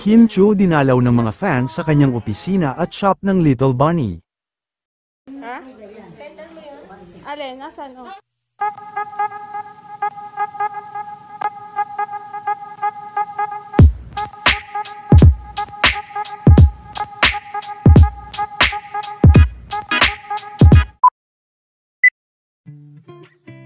Kim Chiu dinalaw ng mga fans sa kanyang opisina at shop ng Little Bunny. Ha? Alin? Nasaan? Oh.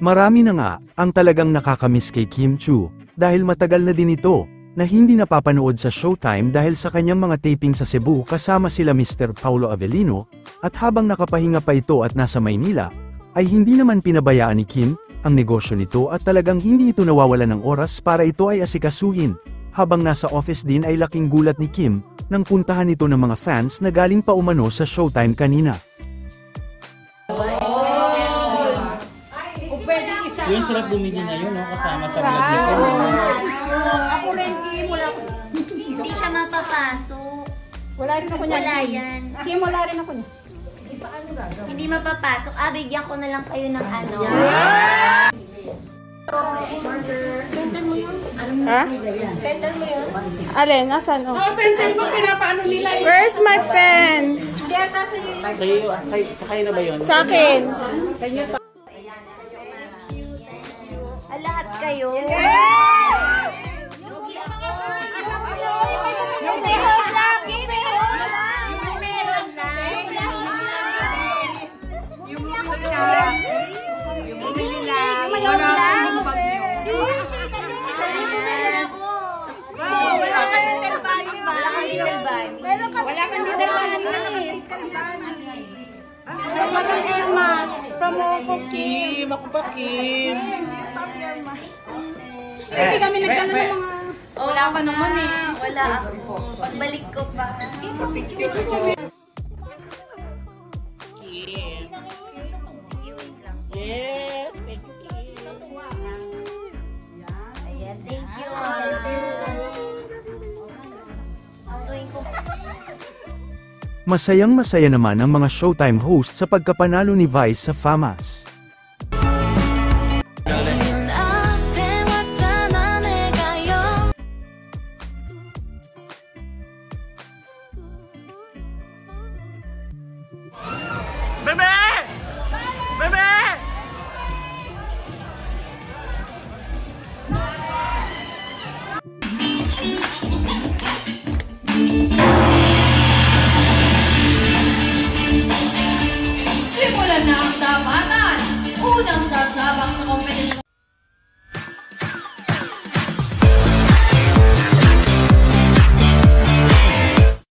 Marami na nga ang talagang nakakamiss kay Kim Chiu, dahil matagal na din ito na hindi napapanood sa Showtime dahil sa kanyang mga taping sa Cebu kasama sila Mr. Paulo Avellino, at habang nakapahinga pa ito at nasa Maynila, ay hindi naman pinabayaan ni Kim ang negosyo nito at talagang hindi ito nawawala ng oras para ito ay asikasuhin. Habang nasa office din ay laking gulat ni Kim nang puntahan ito ng mga fans na galing pa umano sa Showtime kanina. Yung sarap bumili ngayon, no? Kasama sa vlog ni Kim. Ako rin, Kim, wala ko. Hindi siya mapapasok. Wala rin ako niya. Wala yan. Kim, wala rin ako niya. Hindi mapapasok. Bigyan ko na lang kayo ng ano. Pentan mo yun? Ha? Pentan mo yun? Alin? Nasaan? Oh. Pentel mo, pinapaano nila yun? Where's my pen? Siyata sa'yo. Sa kayo na ba yun? Sa akin. Lahat kayo. Lugi ako. Yung meron lang. Yung meron lang. Yung meron lang. Yung bumili lang. Yung mayon lang. Wala kang Little Bunny ba? Wala kang Little Bunny. Wala kang Little Bunny. Wala kang Emma. Promo Kim! Ako pa, Kim! Hindi kami nagkano ng mga... Wala pa naman eh. Wala ako. Pagbalik ko pa. Yes! Thank you, Kim! Ayan, thank you. Masayang-masaya naman ang mga Showtime host sa pagkapanalo ni Vice sa FAMAS. Bebe! Bebe! Simulan na ang tapatan! Unang sasabak sa